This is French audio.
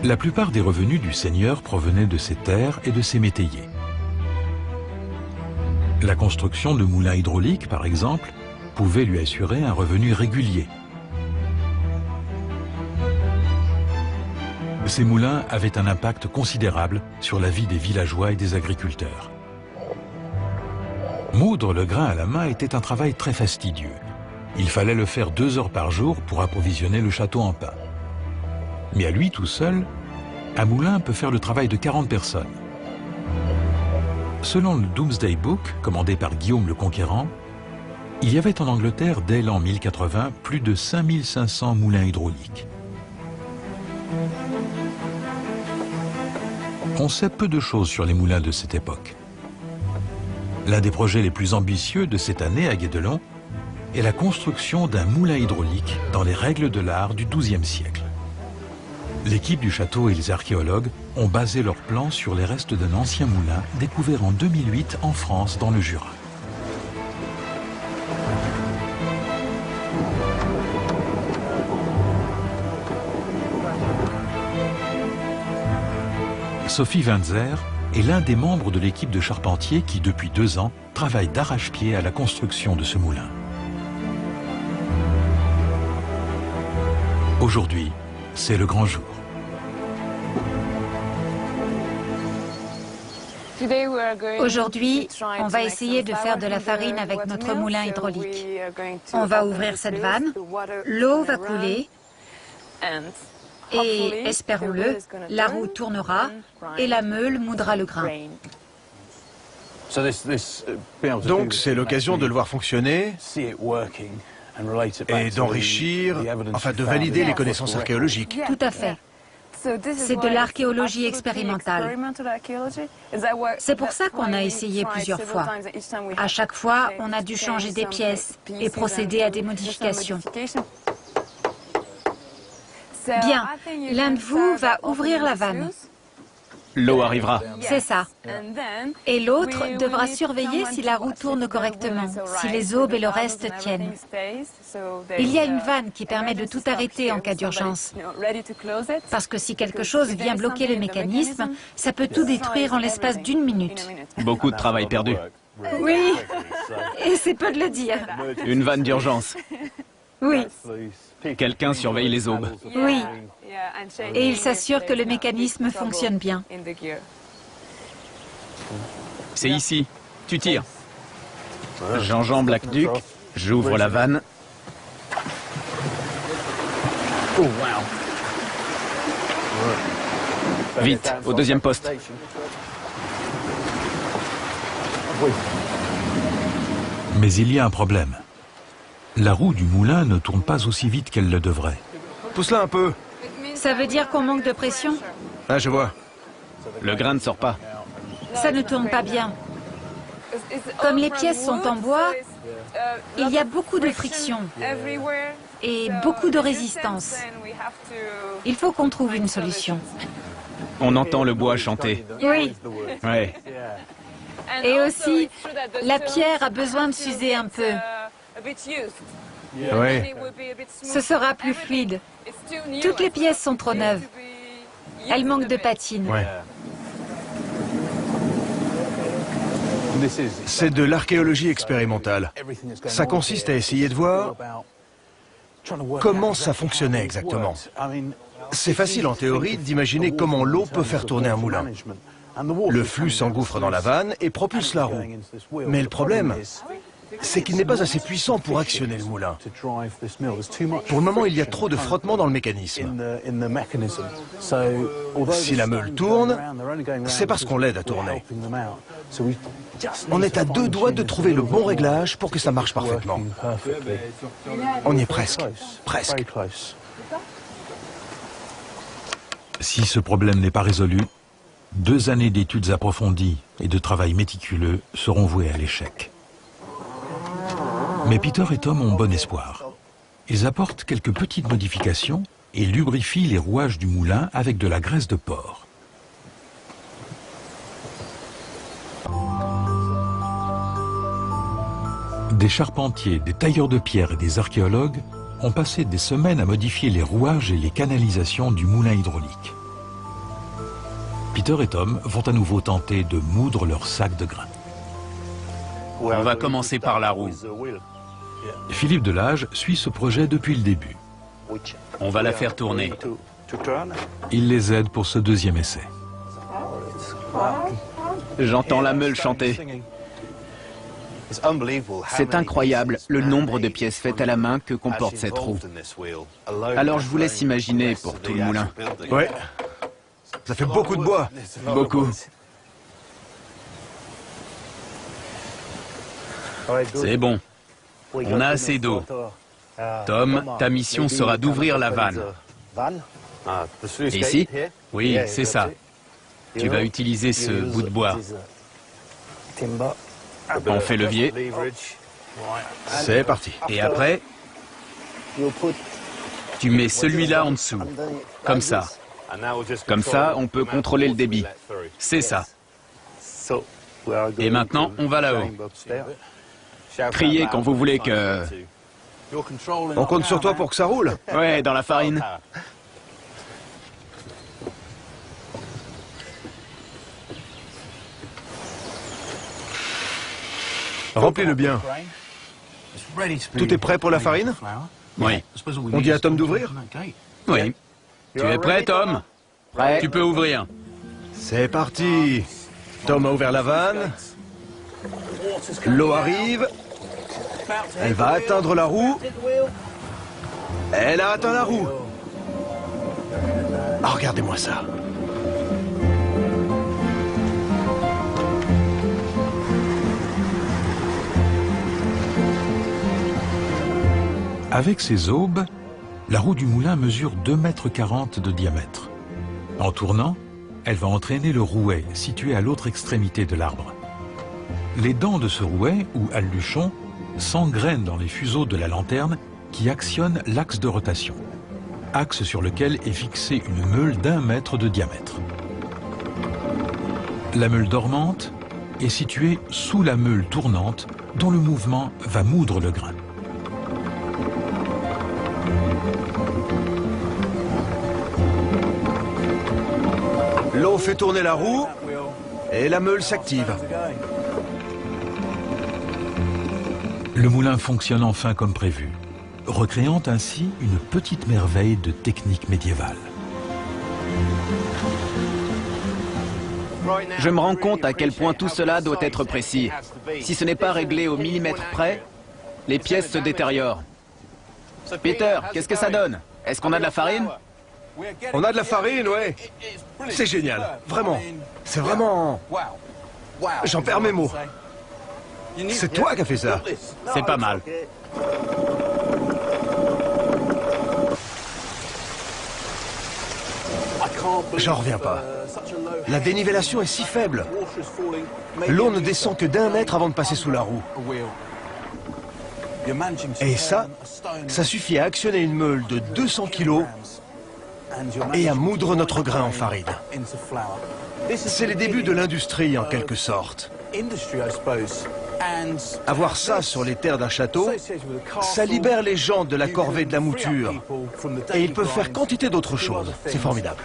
La plupart des revenus du seigneur provenaient de ses terres et de ses métayers. La construction de moulins hydrauliques, par exemple, pouvait lui assurer un revenu régulier. Ces moulins avaient un impact considérable sur la vie des villageois et des agriculteurs. Moudre le grain à la main était un travail très fastidieux. Il fallait le faire 2 heures par jour pour approvisionner le château en pain. Mais à lui tout seul, un moulin peut faire le travail de 40 personnes. Selon le Domesday Book, commandé par Guillaume le Conquérant, il y avait en Angleterre, dès l'an 1080, plus de 5500 moulins hydrauliques. On sait peu de choses sur les moulins de cette époque. L'un des projets les plus ambitieux de cette année à Guédelon est la construction d'un moulin hydraulique dans les règles de l'art du XIIe siècle. L'équipe du château et les archéologues ont basé leurs plans sur les restes d'un ancien moulin découvert en 2008 en France, dans le Jura. Sophie Winzer est l'un des membres de l'équipe de charpentiers qui, depuis 2 ans, travaille d'arrache-pied à la construction de ce moulin. Aujourd'hui, c'est le grand jour. Aujourd'hui, on va essayer de faire de la farine avec notre moulin hydraulique. On va ouvrir cette vanne, l'eau va couler et, espérons-le, la roue tournera et la meule moudra le grain. Donc c'est l'occasion de le voir fonctionner et d'enrichir, enfin de valider les connaissances archéologiques. Tout à fait. C'est de l'archéologie expérimentale. C'est pour ça qu'on a essayé plusieurs fois. À chaque fois, on a dû changer des pièces et procéder à des modifications. Bien, l'un de vous va ouvrir la vanne. L'eau arrivera. C'est ça. Et l'autre devra surveiller si la roue tourne correctement, si les aubes et le reste tiennent. Il y a une vanne qui permet de tout arrêter en cas d'urgence. Parce que si quelque chose vient bloquer le mécanisme, ça peut tout détruire en l'espace d'1 minute. Beaucoup de travail perdu. Oui, et c'est peu de le dire. Une vanne d'urgence. Oui, Quelqu'un surveille les aubes. oui. Et il s'assure que le mécanisme fonctionne bien. C'est ici. Tu tires. Jean-Jean Blackduck, j'ouvre la vanne. Oh, wow. Vite, au 2e poste. Mais il y a un problème. La roue du moulin ne tourne pas aussi vite qu'elle le devrait. Pousse-la un peu. Ça veut dire qu'on manque de pression? Ah, je vois. Le grain ne sort pas. Ça ne tourne pas bien. Comme les pièces sont en bois, il y a beaucoup de friction et beaucoup de résistance. Il faut qu'on trouve une solution. On entend le bois chanter. Oui. Ouais. Et aussi, la pierre a besoin de s'user un peu. Oui. Ce sera plus fluide. Toutes les pièces sont trop neuves. Elles manquent de patine. Ouais. C'est de l'archéologie expérimentale. Ça consiste à essayer de voir comment ça fonctionnait exactement. C'est facile en théorie d'imaginer comment l'eau peut faire tourner un moulin. Le flux s'engouffre dans la vanne et propulse la roue. Mais le problème, c'est qu'il n'est pas assez puissant pour actionner le moulin. Pour le moment, il y a trop de frottement dans le mécanisme. Si la meule tourne, c'est parce qu'on l'aide à tourner. On est à 2 doigts de trouver le bon réglage pour que ça marche parfaitement. On y est presque. Presque. Si ce problème n'est pas résolu, 2 années d'études approfondies et de travail méticuleux seront vouées à l'échec. Mais Peter et Tom ont bon espoir. Ils apportent quelques petites modifications et lubrifient les rouages du moulin avec de la graisse de porc. Des charpentiers, des tailleurs de pierre et des archéologues ont passé des semaines à modifier les rouages et les canalisations du moulin hydraulique. Peter et Tom vont à nouveau tenter de moudre leur sac de grains. On va commencer par la roue. Philippe Delage suit ce projet depuis le début. On va la faire tourner. Il les aide pour ce deuxième essai. J'entends la meule chanter. C'est incroyable le nombre de pièces faites à la main que comporte cette roue. Alors je vous laisse imaginer pour tout le moulin. Ouais. Ça fait beaucoup de bois. Beaucoup. C'est bon. On a assez d'eau. Tom, ta mission sera d'ouvrir la vanne. Ici? Oui, c'est ça. Tu vas utiliser ce bout de bois. On fait levier. C'est parti. Et après, tu mets celui-là en dessous. Comme ça. Comme ça, on peut contrôler le débit. C'est ça. Et maintenant, on va là-haut. Criez quand vous voulez que... On compte sur toi pour que ça roule. Ouais, dans la farine. Remplis-le bien. Tout est prêt pour la farine? Oui. On dit à Tom d'ouvrir? Oui. Tu es prêt, Tom? Prêt. Tu peux ouvrir. C'est parti. Tom a ouvert la vanne. L'eau arrive. Elle va atteindre la roue. Elle a atteint la roue. Ah, regardez-moi ça. Avec ses aubes, la roue du moulin mesure 2,40 m de diamètre. En tournant, elle va entraîner le rouet situé à l'autre extrémité de l'arbre. Les dents de ce rouet, ou alluchon, s'engrainent dans les fuseaux de la lanterne qui actionnent l'axe de rotation, axe sur lequel est fixée une meule d'1 mètre de diamètre. La meule dormante est située sous la meule tournante dont le mouvement va moudre le grain. L'eau fait tourner la roue et la meule s'active. Le moulin fonctionne enfin comme prévu, recréant ainsi une petite merveille de technique médiévale. Je me rends compte à quel point tout cela doit être précis. Si ce n'est pas réglé au millimètre près, les pièces se détériorent. Peter, qu'est-ce que ça donne? Est-ce qu'on a de la farine? On a de la farine, ouais. C'est génial, vraiment. C'est vraiment... J'en perds mes mots. C'est toi qui as fait ça. C'est pas mal. J'en reviens pas. La dénivellation est si faible. L'eau ne descend que d'1 mètre avant de passer sous la roue. Et ça suffit à actionner une meule de 200 kg et à moudre notre grain en farine. C'est les débuts de l'industrie en quelque sorte. Avoir ça sur les terres d'un château, ça libère les gens de la corvée de la mouture. Et ils peuvent faire quantité d'autres choses. C'est formidable.